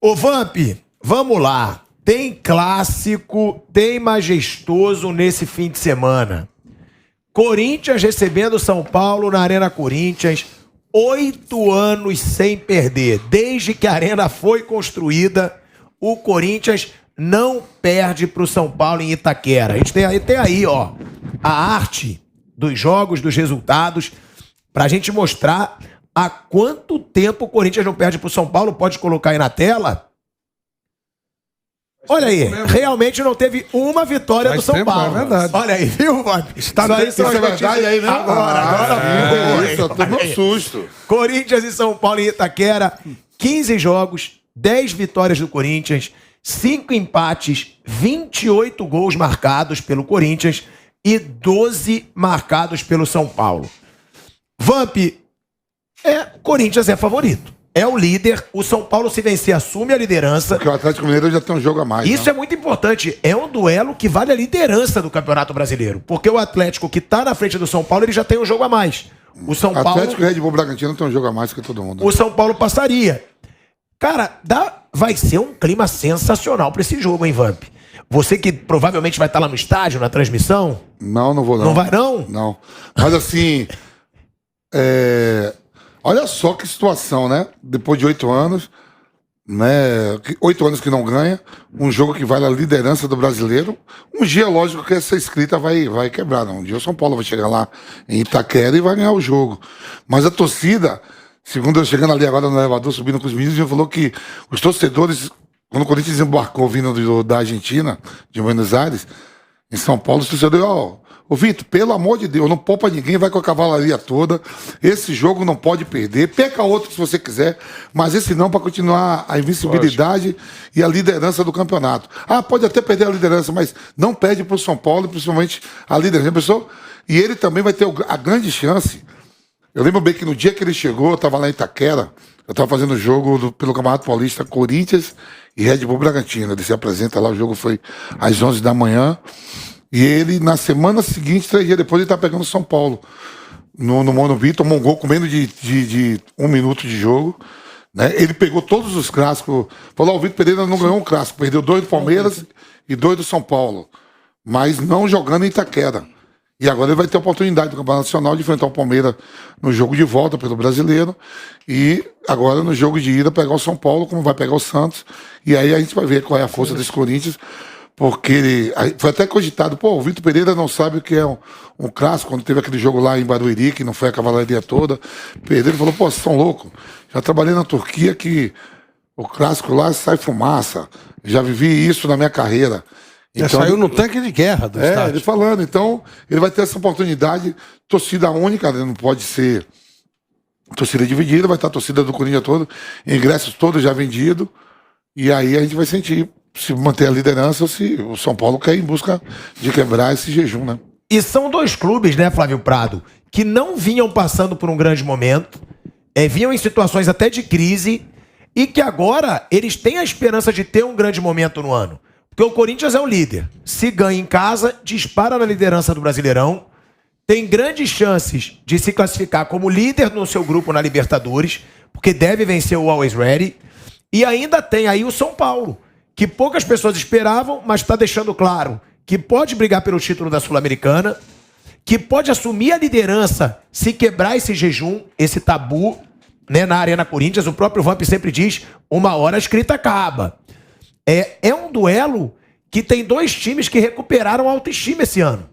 Ô Vamp, vamos lá. Tem clássico, tem majestoso nesse fim de semana. Corinthians recebendo São Paulo na Arena Corinthians. 8 anos sem perder. Desde que a Arena foi construída, o Corinthians não perde pro São Paulo em Itaquera. A gente tem aí, ó, a arte dos jogos, dos resultados, pra gente mostrar há quanto tempo o Corinthians não perde pro São Paulo. Pode colocar aí na tela. Olha aí, realmente não teve uma vitória do São Paulo. É verdade. Olha aí, viu, mano? Isso é verdade aí, né? Agora. Isso, eu tô no susto. Corinthians e São Paulo em Itaquera, 15 jogos, 10 vitórias do Corinthians, 5 empates, 28 gols marcados pelo Corinthians e 12 marcados pelo São Paulo. Vamp, Corinthians é favorito. É o líder, o São Paulo, se vencer, assume a liderança. Porque o Atlético Mineiro já tem um jogo a mais. Isso é muito importante. É um duelo que vale a liderança do Campeonato Brasileiro. Porque o Atlético, que tá na frente do São Paulo, ele já tem um jogo a mais. O São Paulo... Atlético e Red Bull Bragantino tem um jogo a mais que todo mundo. O São Paulo passaria. Cara, vai ser um clima sensacional pra esse jogo, hein, Vamp? Você que provavelmente vai estar lá no estádio, na transmissão. Não vou não. Não vai não? Não. Mas assim... Olha só que situação, né? Depois de 8 anos, né? 8 anos que não ganha, um jogo que vale a liderança do brasileiro. Um dia, lógico, que essa escrita vai quebrar, não. Um dia o São Paulo vai chegar lá em Itaquera e vai ganhar o jogo. Mas a torcida, segundo eu chegando ali agora no elevador, subindo com os meninos, já falou que os torcedores, quando o Corinthians embarcou vindo da Argentina, de Buenos Aires, em São Paulo, os torcedores, Ô Vitor, pelo amor de Deus, não poupa ninguém, vai com a cavalaria toda. Esse jogo não pode perder. Perca outro se você quiser, mas esse não, para continuar a invencibilidade e a liderança do campeonato. Pode até perder a liderança, mas não perde para o São Paulo, principalmente a liderança. Pessoal, e ele também vai ter a grande chance. Eu lembro bem que no dia que ele chegou, eu estava lá em Itaquera, eu estava fazendo o jogo pelo Campeonato Paulista, Corinthians e Red Bull Bragantino. Ele se apresenta lá, o jogo foi às 11 da manhã. E ele, na semana seguinte, 3 dias depois, ele tá pegando o São Paulo no Morumbi, tomou um gol com menos de 1 minuto de jogo. Né? Ele pegou todos os clássicos. Falou, o Vitor Pereira não ganhou um clássico, perdeu 2 do Palmeiras e 2 do São Paulo. Mas não jogando em Itaquera. E agora ele vai ter a oportunidade do Campeonato Nacional de enfrentar o Palmeiras no jogo de volta pelo Brasileiro. E agora no jogo de ida pegar o São Paulo, como vai pegar o Santos. E aí a gente vai ver qual é a força desse Corinthians. Porque foi até cogitado, o Vitor Pereira não sabe o que é um clássico, quando teve aquele jogo lá em Barueri, que não foi a cavalaria toda. Pereira falou, vocês estão loucos? Já trabalhei na Turquia que o clássico lá sai fumaça. Já vivi isso na minha carreira. Então, saiu no tanque de guerra do estádio. Ele falando, então ele vai ter essa oportunidade, torcida única, né? Não pode ser torcida dividida, vai estar a torcida do Corinthians todo, ingressos todos já vendidos, e aí a gente vai sentir se manter a liderança ou se o São Paulo quer ir em busca de quebrar esse jejum, né? E são 2 clubes, né, Flávio Prado, que não vinham passando por um grande momento, vinham em situações até de crise, e que agora eles têm a esperança de ter um grande momento no ano. Porque o Corinthians é o líder. Se ganha em casa, dispara na liderança do Brasileirão, tem grandes chances de se classificar como líder no seu grupo na Libertadores, porque deve vencer o Always Ready, e ainda tem aí o São Paulo, que poucas pessoas esperavam, mas está deixando claro que pode brigar pelo título da Sul-Americana, que pode assumir a liderança se quebrar esse jejum, esse tabu, né, na Arena Corinthians. O próprio Vamp sempre diz, uma hora a escrita acaba. É um duelo que tem 2 times que recuperaram a autoestima esse ano.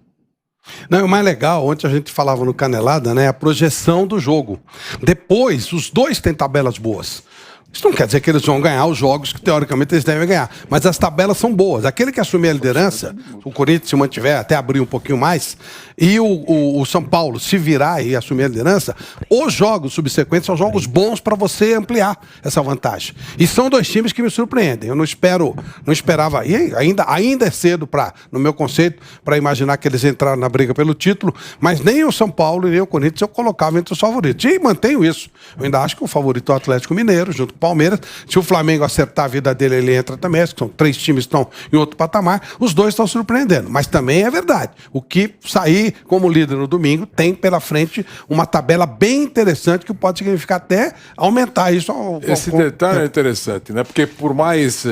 Não, o mais legal, ontem a gente falava no Canelada, né, a projeção do jogo. Depois, os 2 têm tabelas boas. Isso não quer dizer que eles vão ganhar os jogos que, teoricamente, eles devem ganhar. Mas as tabelas são boas. Aquele que assumir a liderança, o Corinthians se mantiver, até abrir um pouquinho mais, e o São Paulo se virar e assumir a liderança, os jogos subsequentes são jogos bons para você ampliar essa vantagem. E são 2 times que me surpreendem. Eu não esperava, e ainda é cedo, no meu conceito, para imaginar que eles entraram na briga pelo título, mas nem o São Paulo e nem o Corinthians eu colocava entre os favoritos. E mantenho isso. Eu ainda acho que o favorito é o Atlético Mineiro, junto Palmeiras. Se o Flamengo acertar a vida dele, ele entra também. São 3 times que estão em outro patamar. Os 2 estão surpreendendo. Mas também é verdade. O que sair como líder no domingo tem pela frente uma tabela bem interessante que pode significar até aumentar isso. Esse detalhe é interessante, né? Porque por mais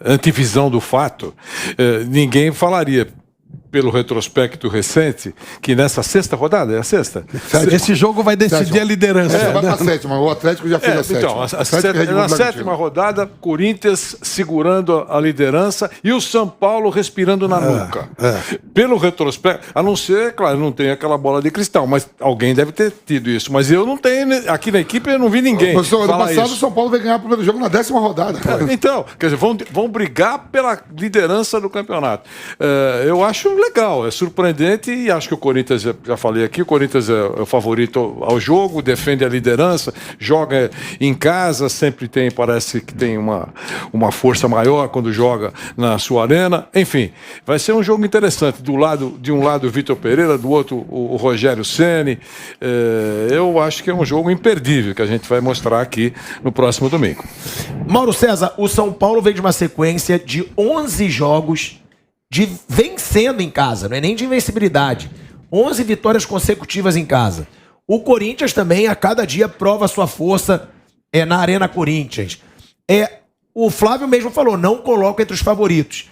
antivisão do fato, ninguém falaria, pelo retrospecto recente, que nessa sexta rodada, é a sexta? Esse jogo vai decidir a liderança. Vai pra sétima, o Atlético já fez a sétima. Então, na sétima rodada, Corinthians segurando a liderança e o São Paulo respirando na nuca. Pelo retrospecto, a não ser, claro, não tem aquela bola de cristal, mas alguém deve ter tido isso. Mas eu não tenho, aqui na equipe eu não vi ninguém. Ano passado o São Paulo vai ganhar o primeiro jogo na 10ª rodada. Então, quer dizer, vão brigar pela liderança do campeonato. Eu acho legal, é surpreendente e acho que o Corinthians, já falei aqui, o Corinthians é o favorito ao jogo, defende a liderança, joga em casa, sempre tem, parece que tem uma força maior quando joga na sua arena. Enfim, vai ser um jogo interessante. De um lado o Vitor Pereira, do outro o Rogério Ceni. Eu acho que é um jogo imperdível que a gente vai mostrar aqui no próximo domingo. Mauro César, o São Paulo vem de uma sequência de 11 jogos de vencendo em casa, não é nem de invencibilidade. 11 vitórias consecutivas em casa. O Corinthians também, a cada dia, prova sua força na Arena Corinthians. O Flávio mesmo falou, não coloca entre os favoritos.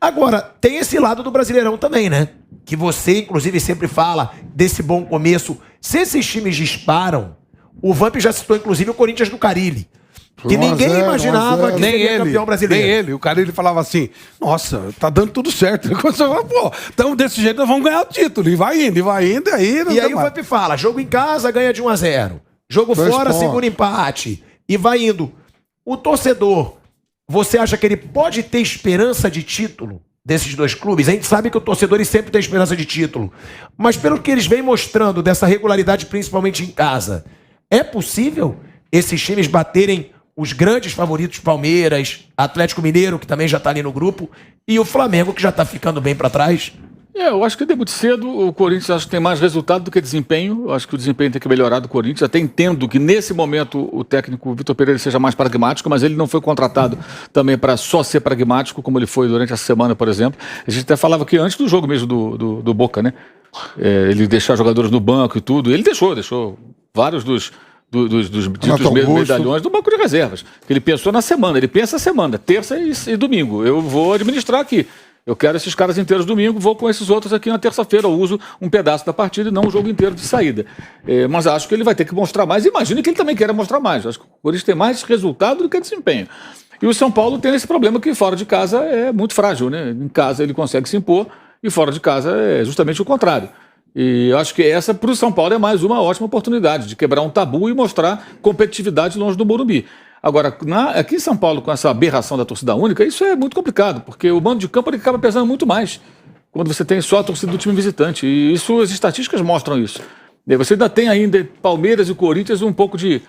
Agora, tem esse lado do Brasileirão também, né? Que você, inclusive, sempre fala desse bom começo. Se esses times disparam, o Vamp já citou, inclusive, o Corinthians do Carille. Que ninguém imaginava que seria campeão brasileiro. Nem ele. O cara ele falava assim, nossa, tá dando tudo certo. Pô, então desse jeito nós vamos ganhar o título. E vai indo. E aí o Vamp fala, jogo em casa ganha de 1-0. Jogo fora, segundo empate. E vai indo. O torcedor, você acha que ele pode ter esperança de título desses 2 clubes? A gente sabe que o torcedor ele sempre tem esperança de título. Mas pelo que eles vêm mostrando dessa regularidade, principalmente em casa, é possível esses times baterem os grandes favoritos, Palmeiras, Atlético Mineiro, que também já está ali no grupo, e o Flamengo, que já está ficando bem para trás? Eu acho que é muito cedo. O Corinthians acho que tem mais resultado do que desempenho. Eu acho que o desempenho tem que melhorar do Corinthians. Até entendo que nesse momento o técnico Vitor Pereira seja mais pragmático, mas ele não foi contratado também para só ser pragmático, como ele foi durante a semana, por exemplo. A gente até falava que antes do jogo mesmo do Boca, né? Ele deixar jogadores no banco e tudo. Ele deixou vários dos medalhões do banco de reservas. Ele pensou na semana, ele pensa a semana, terça e domingo. Eu vou administrar aqui. Eu quero esses caras inteiros domingo, vou com esses outros aqui na terça-feira. Eu uso um pedaço da partida e não o jogo inteiro de saída. Mas acho que ele vai ter que mostrar mais. Imagino que ele também queira mostrar mais. Acho que o Corinthians tem mais resultado do que desempenho. E o São Paulo tem esse problema que fora de casa é muito frágil, né? Em casa ele consegue se impor e fora de casa é justamente o contrário. E eu acho que essa, para o São Paulo, é mais uma ótima oportunidade de quebrar um tabu e mostrar competitividade longe do Morumbi. Agora, aqui em São Paulo, com essa aberração da torcida única, isso é muito complicado, porque o mando de campo ele acaba pesando muito mais quando você tem só a torcida do time visitante. E isso, as estatísticas mostram isso. E você ainda tem ainda Palmeiras e Corinthians um pouco de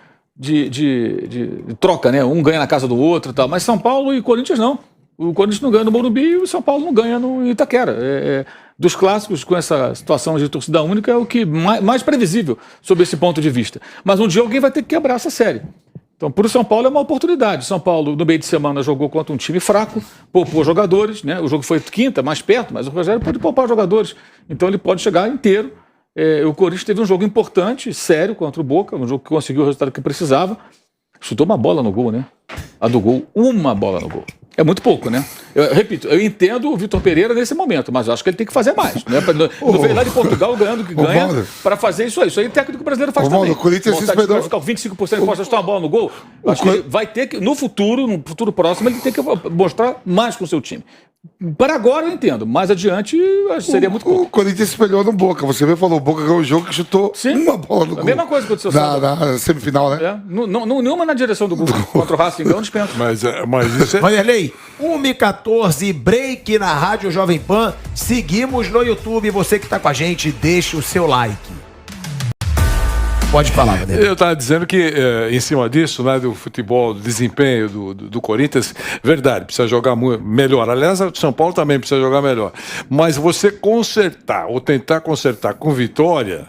troca, né? Um ganha na casa do outro e tal. Mas São Paulo e Corinthians não. O Corinthians não ganha no Morumbi e o São Paulo não ganha no Itaquera. Dos clássicos, com essa situação de torcida única, é o que mais previsível sob esse ponto de vista. Mas um dia alguém vai ter que quebrar essa série. Então, para o São Paulo é uma oportunidade. São Paulo, no meio de semana, jogou contra um time fraco, poupou jogadores, né? O jogo foi quinta, mais perto, mas o Rogério pode poupar jogadores. Então, ele pode chegar inteiro. O Corinthians teve um jogo importante, sério, contra o Boca, um jogo que conseguiu o resultado que precisava. Chutou uma bola no gol, né? A do gol, uma bola no gol. É muito pouco, né? Eu repito, eu entendo o Vitor Pereira nesse momento, mas eu acho que ele tem que fazer mais. Né? Não veio lá de Portugal ganhando o que ganha para fazer isso aí. Isso aí o técnico brasileiro faz também. O Corinthians se esperou. Ficar 25% e pode chutar uma bola no gol. Acho que ele vai ter que, no futuro próximo, ele tem que mostrar mais com o seu time. Para agora eu entendo, mais adiante seria muito pouco. O Corinthians se espelhou no Boca. Você mesmo falou, o Boca ganhou o jogo que chutou uma bola no gol. A mesma coisa que aconteceu na semifinal, né? Nenhuma na direção do gol contra o Racing, não dispensa. Mas isso é... Vanderlei, 1h14, break na Rádio Jovem Pan. Seguimos no YouTube. Você que tá com a gente, deixa o seu like. Pode falar, Vanderlei. Eu estava dizendo que, em cima disso, né, do futebol, do desempenho do Corinthians, verdade, precisa jogar melhor. Aliás, o São Paulo também precisa jogar melhor. Mas você consertar, ou tentar consertar com vitória,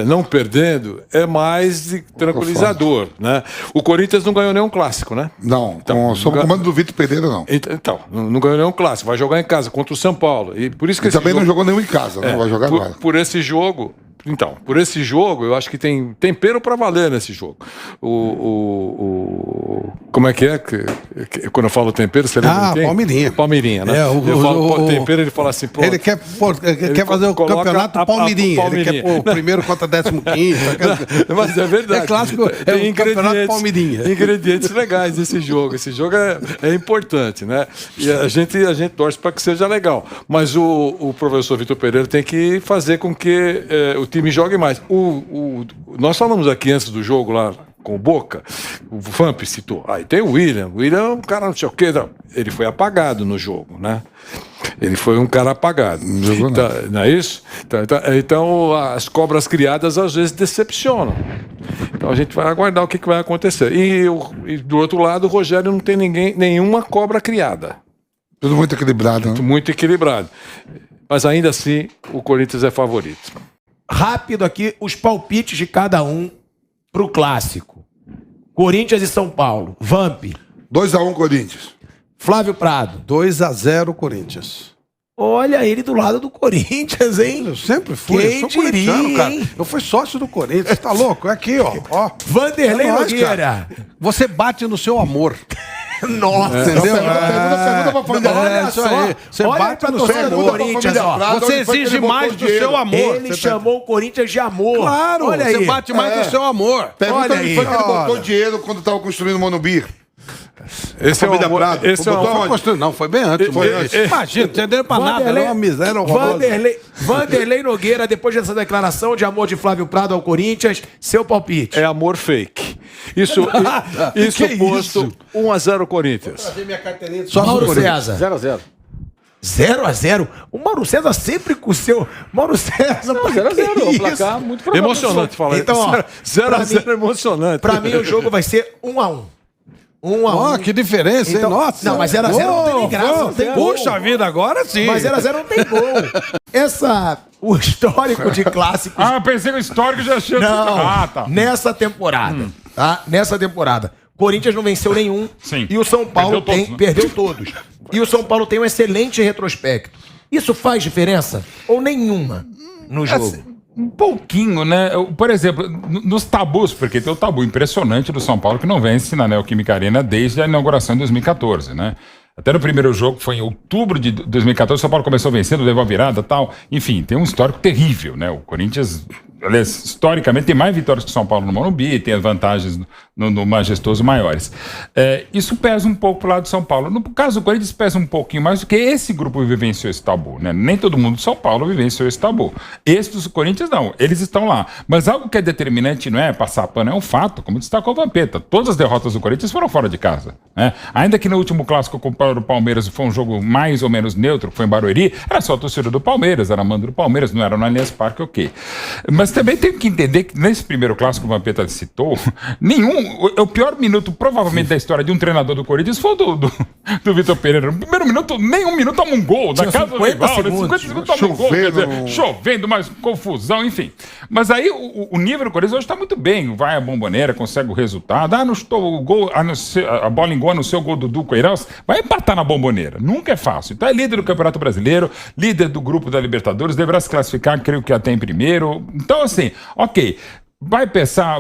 não perdendo, é mais de tranquilizador, né? O Corinthians não ganhou nenhum clássico, né? Não, Então, sob o comando do Vitor Pereira, não. Então, não ganhou nenhum clássico. Vai jogar em casa contra o São Paulo. E por isso que Ele também não jogou nenhum em casa, não vai jogar agora. Por esse jogo... Então, por esse jogo, eu acho que tem tempero para valer nesse jogo. Como é que é? Quando eu falo tempero, você lembra quem? Palmeirinha. Palmeirinha, né? Eu falo tempero, ele fala assim, pô... Ele quer fazer o campeonato Palmeirinha. Ele quer pôr o primeiro contra 15º. Mas é verdade. É clássico, tem o campeonato Palmeirinha. Ingredientes legais nesse jogo. Esse jogo é importante, né? E a gente torce para que seja legal. Mas o professor Vitor Pereira tem que fazer com que o time jogue mais. Nós falamos aqui antes do jogo lá com o Boca, o Vamp citou. Aí tem o William. O William é um cara não sei o quê. Ele foi apagado no jogo, né? Ele foi um cara apagado. Não é isso? Então, as cobras criadas às vezes decepcionam. Então a gente vai aguardar o que vai acontecer. E do outro lado, o Rogério não tem nenhuma cobra criada. Tudo muito equilibrado, né? Muito equilibrado. Mas ainda assim, o Corinthians é favorito. Rápido aqui, os palpites de cada um pro clássico. Corinthians e São Paulo. Vamp. 2-1 Corinthians. Flávio Prado. 2-0 Corinthians. Olha ele do lado do Corinthians, hein? Eu sempre fui. Quem eu sou corintiano, diria, cara. hein? Eu fui sócio do Corinthians. Tá louco? É aqui, ó. Vanderlei É nóis, Nogueira. cara. Você bate no seu amor. Nossa, Entendeu? Pergunta pra família. Olha isso aí. Você Olha bate pra no torcida seu do amor. Corinthians, ó. Você exige mais do seu amor. Ele chamou o Corinthians de amor. Claro, olha você aí. bate mais do seu amor. Pergunta Olha onde aí. foi que ele botou Olha. dinheiro quando estava construindo o Monumbi. Esse Família é o Prado. esse é Não, o foi construído, não, foi bem antes. Foi antes. Imagina, não tinha dinheiro pra nada, era uma miséria horrorosa. Vanderlei Nogueira, depois dessa declaração de amor de Flávio Prado ao Corinthians, seu palpite. É amor fake. Isso Que posto 1-0 Corinthians. Só Mauro no Corinthians. César. 0-0. 0-0. O Mauro César sempre com o seu... Mauro César... Não, pra 0-0. que É um isso? placar muito provável. Emocionante falar Então, ó, 0-0 é emocionante. Pra mim, o jogo vai ser 1-1. 1-1. Ó, que diferença, Então, hein? Nossa. não, mas 0-0 não tem nem graça, não tem gol. Puxa vida, agora sim. Mas 0-0 não tem gol. O histórico de clássicos... Pensei que o histórico já tinha... Não, tá. nessa temporada, tá? Nessa temporada. Corinthians não venceu nenhum. Sim. E o São Paulo Perdeu todos, né? perdeu todos. E o São Paulo tem um excelente retrospecto. Isso faz diferença? Ou nenhuma no jogo? Um pouquinho, né? Por exemplo, nos tabus, porque tem o tabu impressionante do São Paulo que não vence na Neoquímica Arena desde a inauguração em 2014, né? Até no primeiro jogo, foi em outubro de 2014, o São Paulo começou vencendo, levou a virada e tal. Enfim, tem um histórico terrível, né? O Corinthians, aliás, historicamente, tem mais vitórias que o São Paulo no Morumbi, tem as vantagens no Majestoso maiores. Isso pesa um pouco pro lado do São Paulo. No caso do Corinthians, pesa um pouquinho mais, porque esse grupo vivenciou esse tabu, né? Nem todo mundo do São Paulo vivenciou esse tabu. Esse dos Corinthians, não. Eles estão lá. Mas algo que é determinante não é passar pano, é um fato, como destacou o Vampeta. Todas as derrotas do Corinthians foram fora de casa, né? Ainda que no último clássico contra o Palmeiras foi um jogo mais ou menos neutro, que foi em Barueri, era só a torcida do Palmeiras, era a mando do Palmeiras, não era no Allianz Parque, ok. Mas também tem que entender que nesse primeiro clássico que o Vampeta citou, o pior minuto provavelmente da história de um treinador do Corinthians foi o do Vitor Pereira. No primeiro minuto, nem um minuto toma um gol da casa do rival, 50 segundos toma um gol, quer dizer, chovendo, mais confusão, enfim. Mas aí o nível do Corinthians hoje está muito bem, vai à Bombonera, consegue o resultado, não estou o gol, a bola engana no seu gol do Dudu Queiroz, vai empatar na Bombonera, nunca é fácil. Então é líder do Campeonato Brasileiro, líder do grupo da Libertadores, deverá se classificar, creio que até em primeiro. Então assim, ok, vai pesar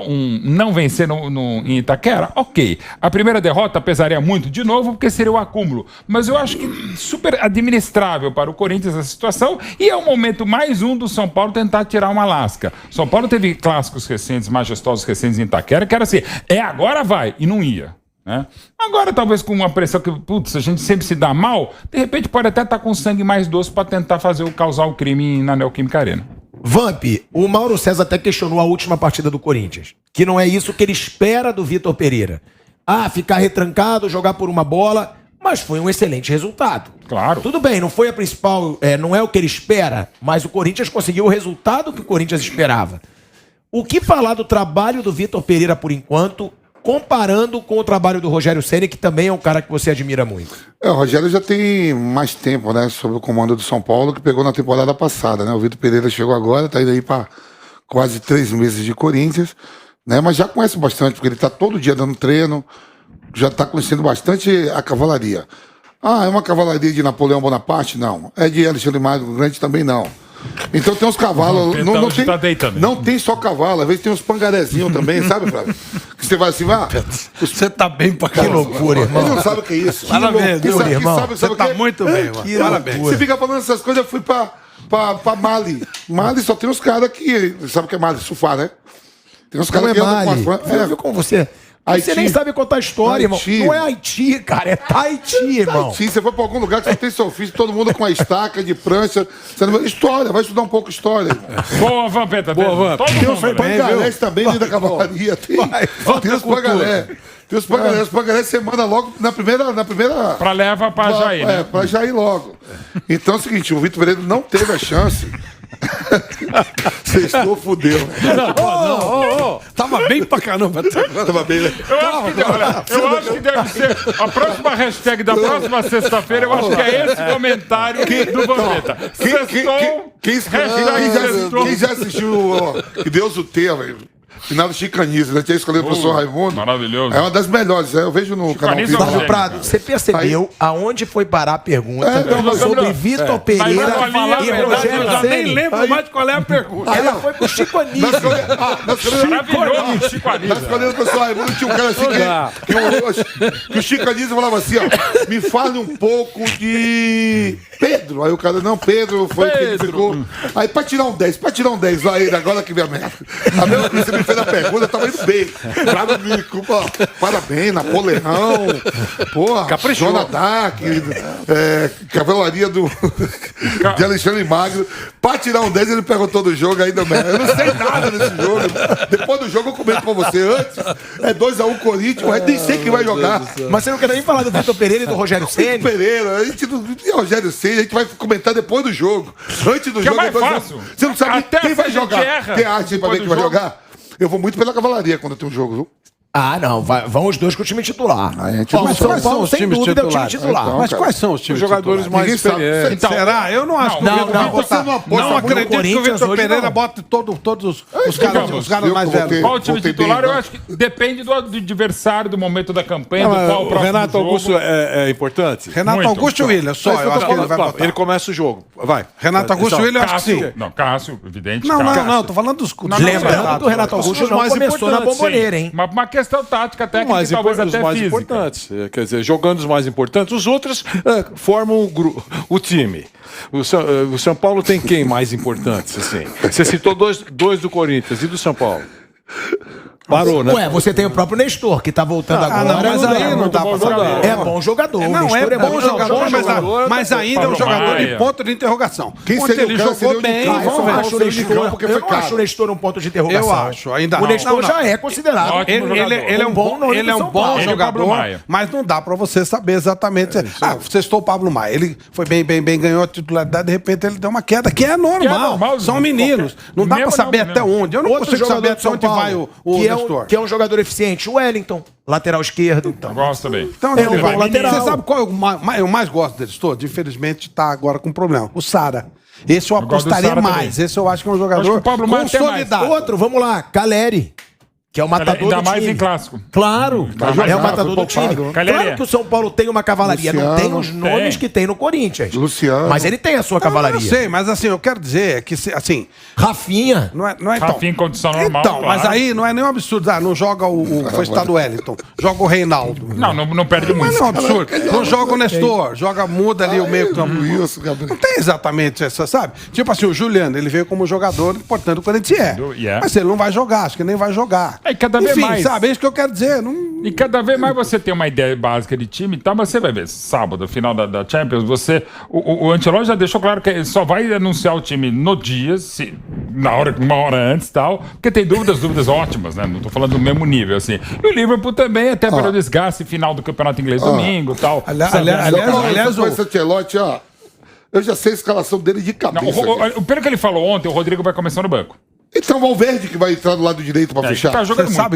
um não vencer em Itaquera? Ok. A primeira derrota pesaria muito de novo, porque seria o acúmulo. Mas eu acho que super administrável para o Corinthians essa situação, e é o momento mais um do São Paulo tentar tirar uma lasca. São Paulo teve clássicos recentes, majestosos recentes em Itaquera, que era assim, agora vai, e não ia. Né? Agora, talvez com uma pressão que, putz, a gente sempre se dá mal, de repente pode até estar com sangue mais doce para tentar causar o crime na Neoquímica Arena. Vamp, o Mauro César até questionou a última partida do Corinthians, que não é isso que ele espera do Vitor Pereira. Ficar retrancado, jogar por uma bola, mas foi um excelente resultado. Claro. Tudo bem, não foi a principal, não é o que ele espera, mas o Corinthians conseguiu o resultado que o Corinthians esperava. O que falar do trabalho do Vitor Pereira por enquanto, comparando com o trabalho do Rogério Ceni, que também é um cara que você admira muito? O Rogério já tem mais tempo, né, sob o comando do São Paulo, que pegou na temporada passada, né? O Vitor Pereira chegou agora, tá indo aí para quase 3 meses de Corinthians, né? Mas já conhece bastante, porque ele tá todo dia dando treino, já tá conhecendo bastante a cavalaria. Ah, é uma cavalaria de Napoleão Bonaparte? Não. É de Alexandre Magno Grande? Também não. Então tem uns cavalos. Não tem só cavalo, às vezes tem uns pangarezinhos também, sabe, Flávio? Que você vai assim, Você tá bem pra Que caramba. loucura, irmão. Ele não sabe o que é isso. Parabéns, Que loucura, irmão. Você tá muito bem, mano. Que Parabéns. loucura. Você fica falando essas coisas, eu fui pra Mali. Mali só tem uns caras que. Sabe o que é Mali? Surfar, né? Tem uns Não caras é que andam Mali. com as. Você viu como você... Você Haiti. nem sabe contar história, irmão. Haiti. Não é Haiti, cara. É Tahiti, irmão. Sim, você foi pra algum lugar que só tem surfista, todo mundo com a estaca de prancha. Você não... História, vai estudar um pouco história. Boa, Vampeta. Boa, Vamp. Todo Tem mundo uns bem. pangarés também dentro da cavalaria. Tem os pangarés. Tem os pangarés. Os pangarés você manda logo na primeira. Pra leva pra Jair, né? Pra Jair logo. Então é o seguinte, o Vitor Pereira não teve a chance. Sextou, fudeu. Tava bem pra caramba. Tava bem, né? Eu acho que deve ser a próxima hashtag da próxima sexta-feira. Eu acho que é esse comentário do Vampeta. Sextou, Quem já assistiu ó, Que Deus o tenha, velho? Final do Chicanice, né? Tinha escolhido o professor Raimundo. maravilhoso. É uma das melhores, eu vejo no canal Chicanice Vitor. é um Fábio gênio, Prado, cara. você percebeu aonde foi parar a pergunta não, sobre mas- Vitor Mas Pereira eu vou falar a e verdade, Rogério Eu já nem Ceni? lembro mais qual é a pergunta. Ela foi pro Chico Anísio. Maravilhoso, Chico Nós Anísio. escolhendo o professor Raimundo, tinha um cara assim que o Chicanice falava assim, ó, me fale um pouco de Pedro. Aí o cara, não, Pedro foi que ele ficou. Aí pra tirar um 10, vai ele, agora que vem a merda. A mesma coisa que você me fez a pergunta, eu tava indo bem. Prado Mico, pô, parabéns, Napoleão, porra, Joana Dark, cavalaria de Alexandre Magno. Pra tirar um 10, ele perguntou do jogo ainda, merda. Eu não sei nada desse jogo. Depois do jogo eu comento com você. Antes é 2-1 Corinthians, mas nem sei quem vai jogar. Mas você não quer nem falar do Vitor Pereira e do Rogério Ceni? Pereira, a gente não. E Rogério Ceni, a gente vai comentar depois do jogo. Antes do Que é jogo. mais depois fácil. Você não sabe Até quem vai se a gente jogar. erra Tem arte aí pra depois ver quem do vai jogo. jogar? Eu vou muito pela cavalaria quando tem um jogo, viu? Ah, não. Vão os dois com o time titular. A gente Ó, não o São sabe. Paulo, sem dúvida, é o time titulares? titular. Então, Mas cara. quais são os times Os jogadores titulares? mais Ninguém sabe. experientes. Então, Será? Eu não acho que não, o Vitor não, você não aposta não muito no acredito que o Corinthians Vitor hoje, Pereira não. bote todos os Digamos, caras eu mais votei. velhos. Qual o time Voltei titular? bem, Eu né? acho que depende do adversário, do momento da campanha, Não, do qual o o próximo Renato jogo. Augusto é importante. Renato Muito. Augusto e William, só. Mas Eu eu tô acho que ele falando, vai Flávio, botar. ele começa o jogo. Vai. Renato Augusto e William, eu acho que sim. Cássio, não, Cássio, evidente. Não, Cássio. não, tô falando dos Lembrando que o Renato Augusto Os não mais começou na importantes, bomboneira, hein? Uma questão tática, Os técnica mais, e talvez os até mais física. importantes. Quer dizer, jogando os mais importantes, os outros formam o time. O São Paulo tem quem mais importantes? Assim? Você citou dois do Corinthians e do São Paulo. Parou, né? Ué, você tem o próprio Nestor, que tá voltando agora. não, mas aí não dá pra saber. É bom jogador. Não, Nestor é bom jogador, jogador, mas ainda é um Pablo jogador de Maia. ponto de interrogação. Quem Ontem seria o ele cara que jogou seria o bem. de Eu não Vamos acho o ver, Nestor, porque eu foi não caro. acho o Nestor um ponto de interrogação. Eu acho, ainda O não. Nestor Não, já é considerado. Ótimo jogador. Ele é um bom, nome ele é do um São bom Paulo. Ele e o Pablo jogador, Maia. mas não dá pra você saber exatamente. Você estou o Pablo Maia. Ele foi bem, ganhou a titularidade, de repente ele deu uma queda, que é normal. São meninos. Não dá pra Mesmo saber não, até mesmo. onde. Eu não Outro consigo jogador saber de até São onde Paulo, vai o que é Nestor. que é um jogador eficiente. O Wellington, lateral esquerdo. Então. Gosto também. Então, É um ele vai. bom lateral. Você sabe qual eu mais gosto deles todos? Infelizmente, tá agora com problema. O Sara. Esse eu gosto do apostaria Sara mais. também. Esse eu acho que é um Acho que jogador o Pablo Maia até mais. consolidado. Outro, vamos lá, Caleri, que é o matador Ainda do mais time. em clássico. Claro, é o matador do time. Caleri. Claro que o São Paulo tem uma cavalaria, não Luciano, tem os nomes tem. que tem no Corinthians. Luciano. Mas ele tem a sua Eu cavalaria. sei, mas assim, eu quero dizer que, assim, Rafinha. não é então. Rafinha em condição normal, Então, claro. mas aí não é nem um absurdo. Não joga foi citado o Wellington, joga o Reinaldo. Não perde Mas muito. não é um absurdo. Não joga o Nestor, muda ali o meio campo. Isso, Gabriel. Não tem exatamente essa, sabe? Tipo assim, o Juliano, ele veio como jogador, portanto, o Corinthians é. Yeah. Mas ele não vai jogar, acho que nem vai jogar. É, cada vez Enfim, mais. sabe? É isso que eu quero dizer. Não... E cada vez mais você tem uma ideia básica de time, tá? Mas você vai ver, sábado, final da Champions, o Ancelotti já deixou claro que ele só vai anunciar o time no dia, uma hora antes e tal, porque tem dúvidas ótimas, né? Não tô falando do mesmo nível, assim. E o Liverpool também, até para o desgaste final do Campeonato Inglês domingo e tal. Aliás, Com esse Ancelotti, ó, eu já sei a escalação dele de Não, cabeça. pelo que ele falou ontem, o Rodrigo vai começar no banco. Então o Valverde que vai entrar do lado direito pra fechar. Tá jogando Você muito. sabe